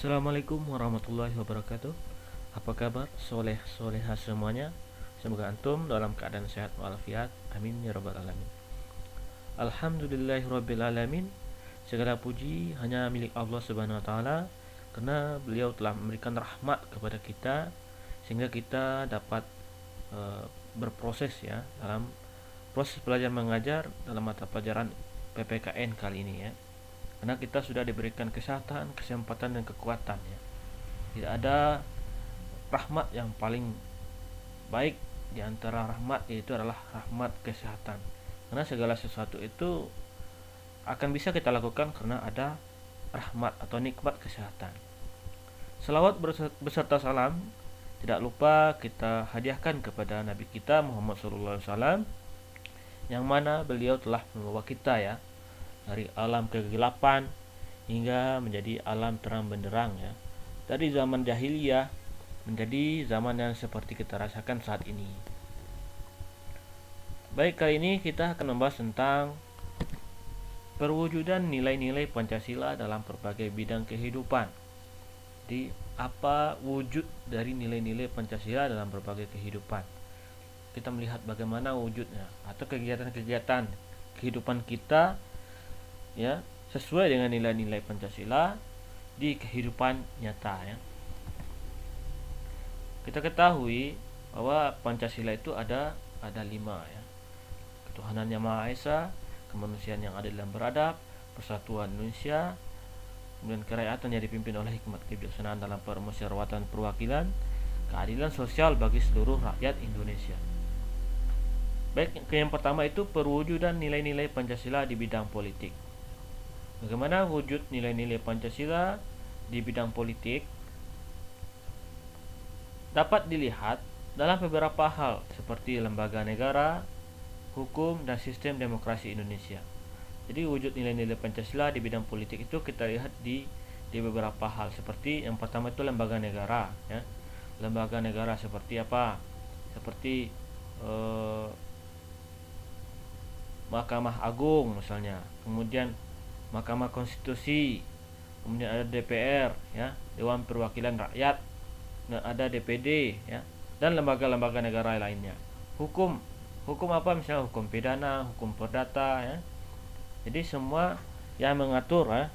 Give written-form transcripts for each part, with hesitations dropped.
Assalamualaikum warahmatullahi wabarakatuh. Apa kabar soleha semuanya? Semoga antum dalam keadaan sehat walafiat. Amin ya rabbal alamin. Alhamdulillahirabbil alamin. Segala puji hanya milik Allah Subhanahu wa taala karena beliau telah memberikan rahmat kepada kita sehingga kita dapat berproses ya dalam proses belajar mengajar dalam mata pelajaran PPKN kali ini ya. Karena kita sudah diberikan kesehatan, kesempatan dan kekuatan ya. Tidak ada rahmat yang paling baik di antara rahmat, yaitu adalah rahmat kesehatan. Karena segala sesuatu itu akan bisa kita lakukan karena ada rahmat atau nikmat kesehatan. Selawat beserta salam tidak lupa kita hadiahkan kepada Nabi kita Muhammad SAW, yang mana beliau telah membawa kita ya dari alam kegelapan hingga menjadi alam terang benderang ya, dari zaman jahiliyah menjadi zaman yang seperti kita rasakan saat ini. Baik, kali ini kita akan membahas tentang perwujudan nilai-nilai Pancasila dalam berbagai bidang kehidupan. Jadi, apa wujud dari nilai-nilai Pancasila dalam berbagai kehidupan? Kita melihat bagaimana wujudnya atau kegiatan-kegiatan kehidupan kita ya sesuai dengan nilai-nilai Pancasila di kehidupan nyata ya. Kita ketahui bahwa Pancasila itu ada 5 ya. Ketuhanan Yang Maha Esa, kemanusiaan yang adil dan beradab, persatuan Indonesia, kemudian kerakyatan yang dipimpin oleh hikmat kebijaksanaan dalam permusyawaratan perwakilan, keadilan sosial bagi seluruh rakyat Indonesia. Baik, yang pertama itu perwujudan nilai-nilai Pancasila di bidang politik. Bagaimana wujud nilai-nilai Pancasila di bidang politik? Dapat dilihat dalam beberapa hal seperti lembaga negara, hukum, dan sistem demokrasi Indonesia. Jadi wujud nilai-nilai Pancasila di bidang politik itu kita lihat di beberapa hal, seperti yang pertama itu lembaga negara ya. Lembaga negara seperti apa? Seperti Mahkamah Agung misalnya, kemudian Mahkamah Konstitusi, kemudian ada DPR ya, Dewan Perwakilan Rakyat, dan ada DPD ya, dan lembaga-lembaga negara lainnya. Hukum apa? Misalnya hukum pidana, hukum perdata ya. Jadi semua yang mengatur ya,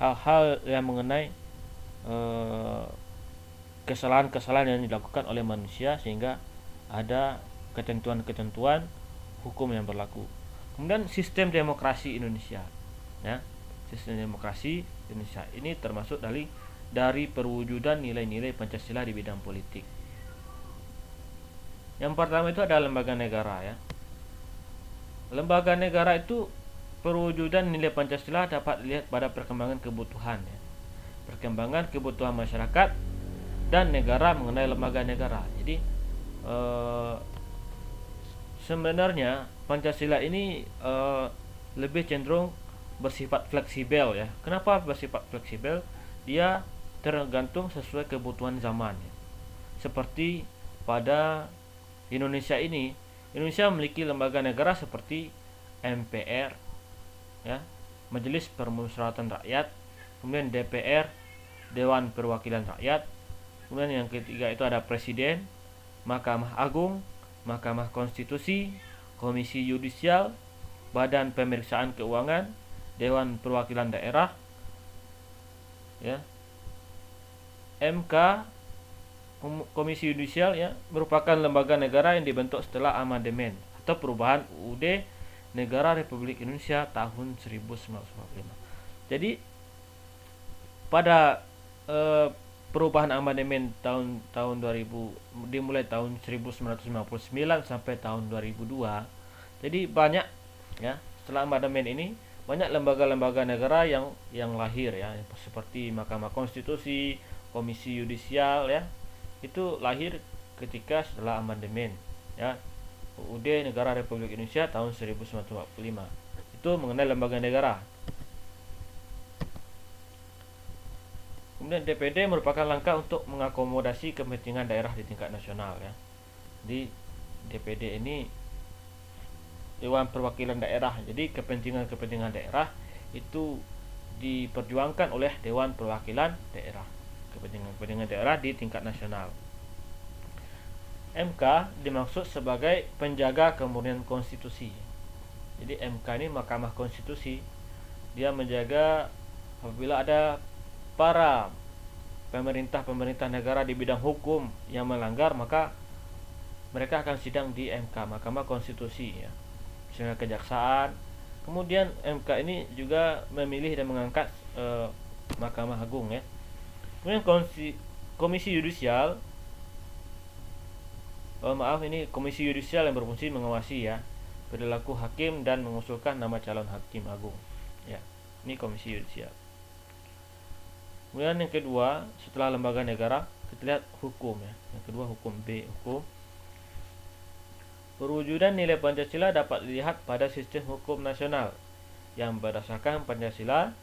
hal-hal yang mengenai kesalahan-kesalahan yang dilakukan oleh manusia sehingga ada ketentuan-ketentuan hukum yang berlaku. Kemudian sistem demokrasi Indonesia ya. Sistem demokrasi Indonesia ini termasuk dari perwujudan nilai-nilai Pancasila di bidang politik. Yang pertama itu adalah lembaga negara ya. Lembaga negara itu perwujudan nilai Pancasila dapat dilihat pada perkembangan kebutuhan ya. Perkembangan kebutuhan masyarakat dan negara mengenai lembaga negara. Jadi sebenarnya Pancasila ini lebih cenderung bersifat fleksibel ya. Kenapa bersifat fleksibel? Dia tergantung sesuai kebutuhan zaman ya. Seperti pada Indonesia ini, Indonesia memiliki lembaga negara seperti MPR ya, Majelis Permusyawaratan Rakyat, kemudian DPR, Dewan Perwakilan Rakyat, kemudian yang ketiga itu ada Presiden, Mahkamah Agung, Mahkamah Konstitusi, Komisi Yudisial, Badan Pemeriksaan Keuangan, Dewan Perwakilan Daerah ya, MK, Komisi Yudisial ya, merupakan lembaga negara yang dibentuk setelah amandemen atau perubahan UUD Negara Republik Indonesia tahun 1945. Jadi pada perubahan amandemen tahun 2000 dimulai tahun 1959 sampai tahun 2002. Jadi banyak ya, setelah amandemen ini banyak lembaga-lembaga negara yang lahir ya, seperti Mahkamah Konstitusi, Komisi Yudisial ya. Itu lahir ketika setelah amandemen ya, UUD Negara Republik Indonesia tahun 1945. Itu mengenai lembaga negara. Kemudian DPD merupakan langkah untuk mengakomodasi kepentingan daerah di tingkat nasional ya. Di DPD ini Dewan Perwakilan Daerah. Jadi kepentingan-kepentingan daerah itu diperjuangkan oleh Dewan Perwakilan Daerah, kepentingan daerah di tingkat nasional. MK dimaksud sebagai penjaga kemurnian konstitusi. Jadi MK ini Mahkamah Konstitusi, dia menjaga apabila ada para pemerintah negara di bidang hukum yang melanggar, maka mereka akan sidang di MK, Mahkamah Konstitusi ya. Misalnya kejaksaan. Kemudian MK ini juga memilih dan mengangkat Mahkamah Agung ya. Kemudian Komisi Yudisial, Komisi Yudisial yang berfungsi mengawasi ya perilaku hakim dan mengusulkan nama calon hakim agung. Ya, ini Komisi Yudisial. Kemudian yang kedua, setelah lembaga negara, kita lihat hukum ya. Yang kedua hukum, B, hukum. Perwujudan nilai Pancasila dapat dilihat pada sistem hukum nasional yang berdasarkan Pancasila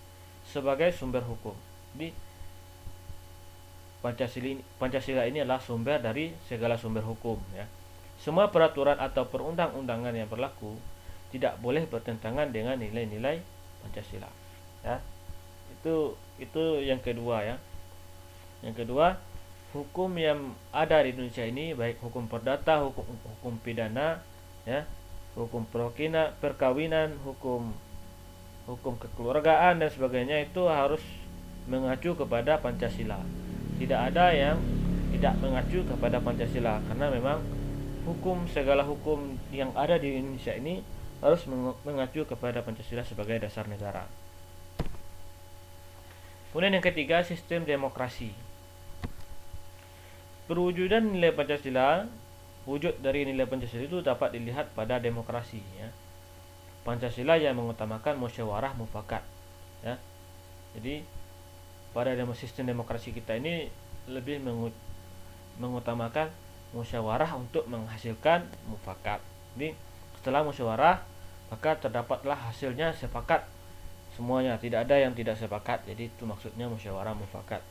sebagai sumber hukum. Jadi Pancasila ini adalah sumber dari segala sumber hukum ya. Semua peraturan atau perundang-undangan yang berlaku tidak boleh bertentangan dengan nilai-nilai Pancasila ya. Itu yang kedua ya. Yang kedua, hukum yang ada di Indonesia ini, baik hukum perdata, hukum pidana ya, hukum perkawinan, hukum kekeluargaan dan sebagainya, itu harus mengacu kepada Pancasila. Tidak ada yang tidak mengacu kepada Pancasila, karena memang segala hukum yang ada di Indonesia ini harus mengacu kepada Pancasila sebagai dasar negara. Kemudian yang ketiga, sistem demokrasi. Perwujudan nilai Pancasila, wujud dari nilai Pancasila itu dapat dilihat pada demokrasi ya. Pancasila yang mengutamakan musyawarah mufakat ya. Jadi pada sistem demokrasi kita ini lebih mengutamakan musyawarah untuk menghasilkan mufakat. Jadi setelah musyawarah, maka terdapatlah hasilnya sepakat semuanya, tidak ada yang tidak sepakat. Jadi itu maksudnya musyawarah mufakat.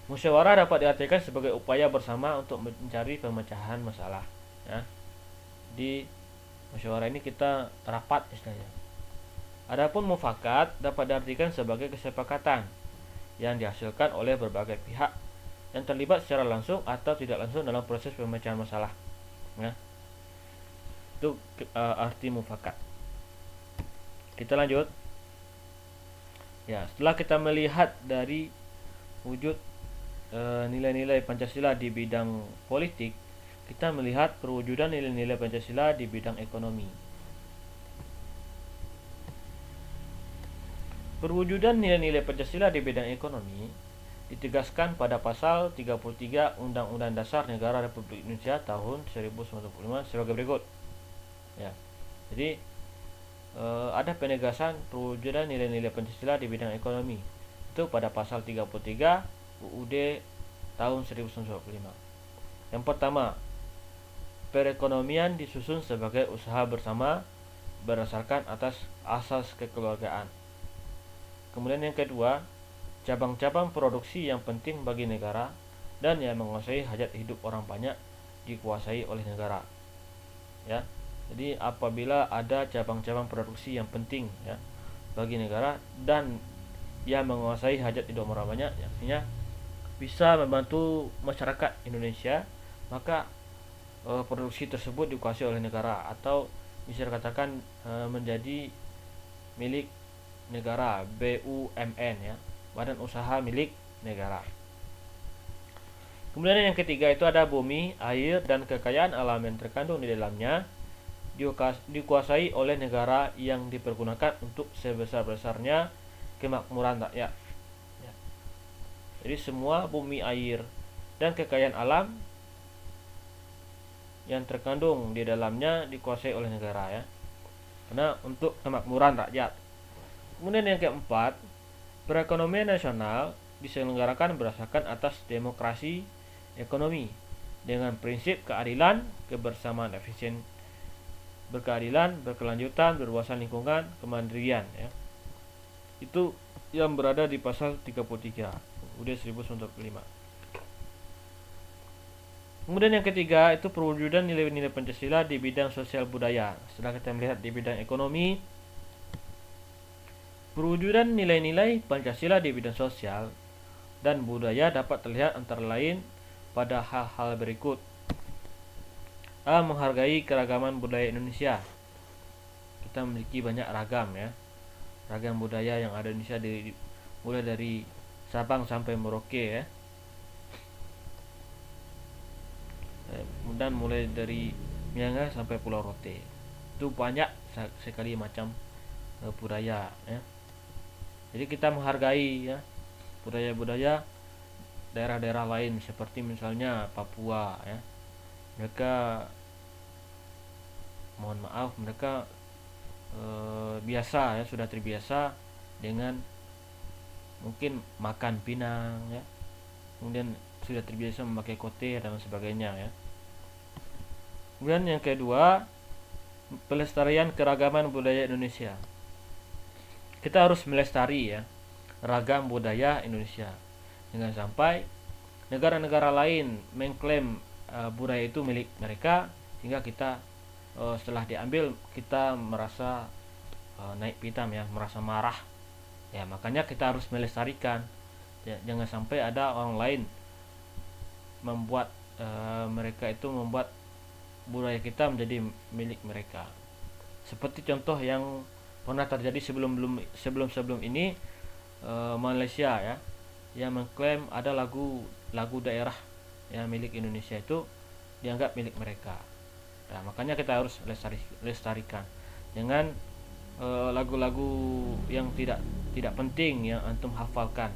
Musyawarah dapat diartikan sebagai upaya bersama untuk mencari pemecahan masalah ya. Di musyawarah ini kita rapat istilahnya. Adapun mufakat dapat diartikan sebagai kesepakatan yang dihasilkan oleh berbagai pihak yang terlibat secara langsung atau tidak langsung dalam proses pemecahan masalah ya. Itu arti mufakat. Kita lanjut ya. Setelah kita melihat dari wujud nilai-nilai Pancasila di bidang politik, kita melihat perwujudan nilai-nilai Pancasila di bidang ekonomi. Perwujudan nilai-nilai Pancasila di bidang ekonomi ditegaskan pada pasal 33 Undang-Undang Dasar Negara Republik Indonesia tahun 1945 sebagai berikut. Ya. Jadi ada penegasan perwujudan nilai-nilai Pancasila di bidang ekonomi. Itu pada pasal 33 UUD tahun 1945. Yang pertama, perekonomian disusun sebagai usaha bersama berdasarkan atas asas kekeluargaan. Kemudian yang kedua, cabang-cabang produksi yang penting bagi negara dan yang menguasai hajat hidup orang banyak dikuasai oleh negara. Ya. Jadi apabila ada cabang-cabang produksi yang penting ya bagi negara dan yang menguasai hajat hidup orang banyak, artinya bisa membantu masyarakat Indonesia, maka produksi tersebut dikuasai oleh negara atau bisa dikatakan menjadi milik negara, BUMN ya, badan usaha milik negara. Kemudian yang ketiga itu ada bumi, air dan kekayaan alam yang terkandung di dalamnya dikuasai oleh negara yang dipergunakan untuk sebesar-besarnya kemakmuran rakyat. Ya. Jadi semua bumi, air dan kekayaan alam yang terkandung di dalamnya dikuasai oleh negara ya, karena untuk kemakmuran rakyat. Kemudian yang keempat, perekonomian nasional diselenggarakan berdasarkan atas demokrasi ekonomi dengan prinsip keadilan, kebersamaan efisien, berkeadilan, berkelanjutan, berwawasan lingkungan, kemandirian ya. Itu yang berada di pasal 33 UUD 1945. Kemudian yang ketiga itu perwujudan nilai-nilai Pancasila di bidang sosial budaya. Setelah kita melihat di bidang ekonomi, Perwujudan nilai-nilai Pancasila di bidang sosial dan budaya dapat terlihat antara lain pada hal-hal berikut. A. Menghargai keragaman budaya Indonesia. Kita memiliki banyak ragam ya, ragam budaya yang ada di Indonesia, mulai dari Sabang sampai Merauke ya, dan mulai dari Miangas sampai Pulau Rote. Itu banyak sekali macam budaya ya. Jadi kita menghargai ya budaya-budaya daerah-daerah lain, seperti misalnya Papua ya. Mereka, mohon maaf, mereka biasa ya, sudah terbiasa dengan mungkin makan pinang ya, kemudian sudah terbiasa memakai kote dan sebagainya ya. Kemudian yang kedua, pelestarian keragaman budaya Indonesia. Kita harus melestari ya ragam budaya Indonesia, jangan sampai negara-negara lain mengklaim budaya itu milik mereka, sehingga kita setelah diambil kita merasa naik pitam ya, merasa marah ya. Makanya kita harus melestarikan ya, jangan sampai ada orang lain membuat mereka itu membuat budaya kita menjadi milik mereka. Seperti contoh yang pernah terjadi sebelum ini, Malaysia ya, yang mengklaim ada lagu daerah yang milik Indonesia itu dianggap milik mereka. Nah, makanya kita harus lestarikan. Jangan lagu-lagu yang tidak penting yang antum hafalkan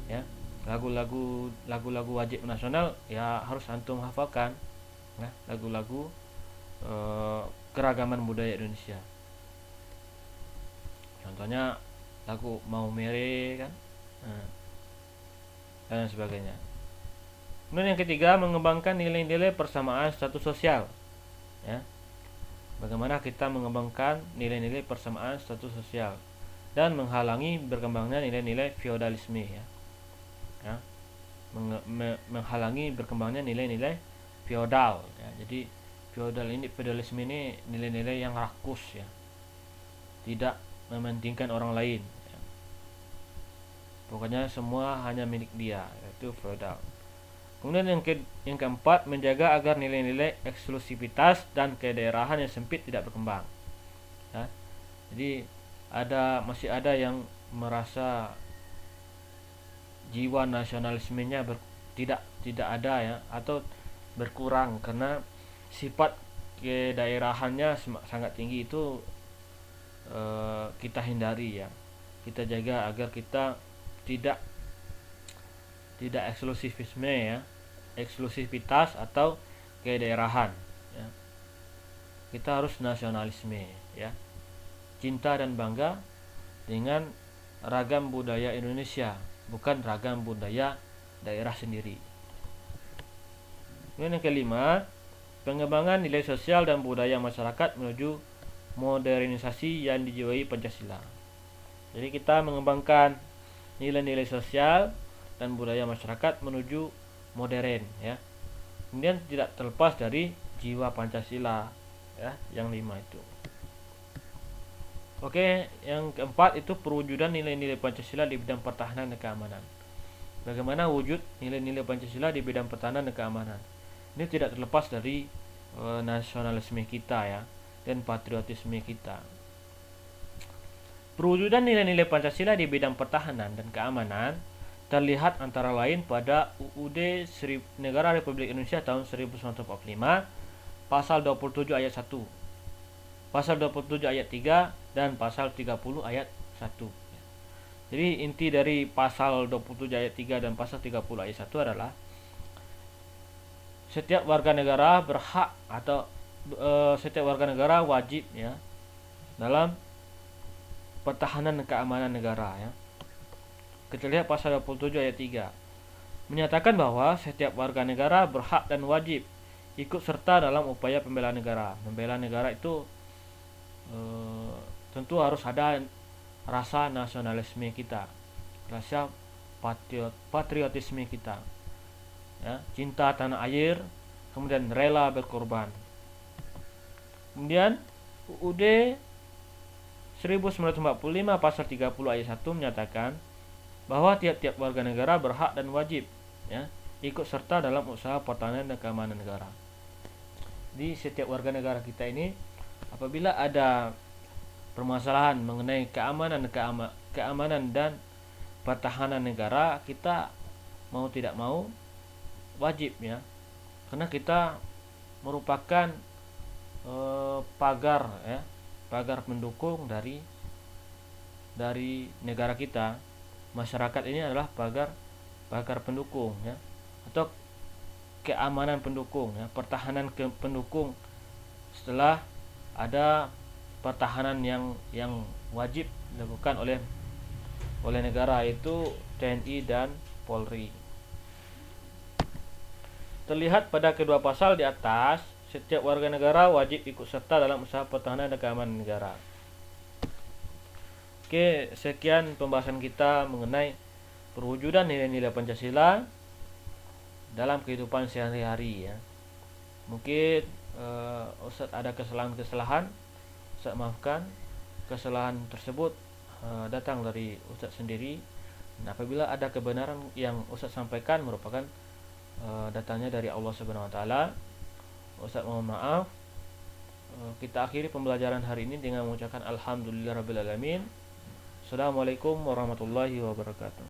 ya. Lagu-lagu wajib nasional ya harus antum hafalkan ya, lagu-lagu keragaman budaya Indonesia. Contohnya lagu Mau Mere kan, dan sebagainya. Kemudian yang ketiga, mengembangkan nilai-nilai persamaan status sosial ya. Bagaimana kita mengembangkan nilai-nilai persamaan status sosial dan menghalangi berkembangnya nilai-nilai feodalisme ya. Menghalangi berkembangnya nilai-nilai feodal ya. Jadi feodalisme ini nilai-nilai yang rakus ya, tidak mementingkan orang lain ya. Pokoknya semua hanya milik dia, yaitu feodal. Kemudian yang keempat, menjaga agar nilai-nilai eksklusivitas dan kedaerahan yang sempit tidak berkembang ya. Jadi masih ada yang merasa jiwa nasionalismenya tidak ada ya, atau berkurang karena sifat kedaerahannya sangat tinggi. Itu kita hindari ya, kita jaga agar kita tidak eksklusivitas atau kedaerahan ya. Kita harus nasionalisme ya, cinta dan bangga dengan ragam budaya Indonesia, bukan ragam budaya daerah sendiri. Kemudian yang kelima, pengembangan nilai sosial dan budaya masyarakat menuju modernisasi yang dijiwai Pancasila. Jadi kita mengembangkan nilai-nilai sosial dan budaya masyarakat menuju modern ya. Kemudian tidak terlepas dari jiwa Pancasila ya, yang 5 itu. Oke, yang keempat itu perwujudan nilai-nilai Pancasila di bidang pertahanan dan keamanan. Bagaimana wujud nilai-nilai Pancasila di bidang pertahanan dan keamanan? Ini tidak terlepas dari nasionalisme kita ya, dan patriotisme kita. Perwujudan nilai-nilai Pancasila di bidang pertahanan dan keamanan terlihat antara lain pada UUD Negara Republik Indonesia tahun 1945, pasal 27 ayat 1, pasal 27 ayat 3, dan pasal 30 ayat 1. Jadi inti dari pasal 27 ayat 3 dan pasal 30 ayat 1 adalah setiap warga negara berhak atau setiap warga negara wajib ya dalam pertahanan dan keamanan negara ya. Kita lihat pasal 27 ayat 3 menyatakan bahwa setiap warga negara berhak dan wajib ikut serta dalam upaya pembelaan negara. Membela negara itu tentu harus ada rasa nasionalisme kita, rasa patriotisme kita ya, cinta tanah air, kemudian rela berkorban. Kemudian UUD 1945 pasal 30 ayat 1 menyatakan bahwa tiap-tiap warga negara berhak dan wajib ya ikut serta dalam usaha pertahanan dan keamanan negara. Di setiap warga negara kita ini apabila ada permasalahan mengenai keamanan dan pertahanan negara, kita mau tidak mau wajib ya, karena kita merupakan pagar pendukung dari negara kita. Masyarakat ini adalah pagar pendukung ya, atau keamanan pendukung ya, pertahanan pendukung. Setelah ada pertahanan yang wajib dilakukan oleh negara, itu TNI dan Polri. Terlihat pada kedua pasal di atas, setiap warga negara wajib ikut serta dalam usaha pertahanan dan keamanan negara. Oke, sekian pembahasan kita mengenai perwujudan nilai-nilai Pancasila dalam kehidupan sehari-hari ya. Mungkin Ustadz ada kesalahan-kesalahan, Ustadz maafkan. Kesalahan tersebut datang dari Ustadz sendiri. Nah, apabila ada kebenaran yang Ustadz sampaikan merupakan datangnya dari Allah Subhanahu wa taala, Ustadz mohon maaf. Kita akhiri pembelajaran hari ini dengan mengucapkan alhamdulillahirabbil alamin. Assalamualaikum warahmatullahi wabarakatuh.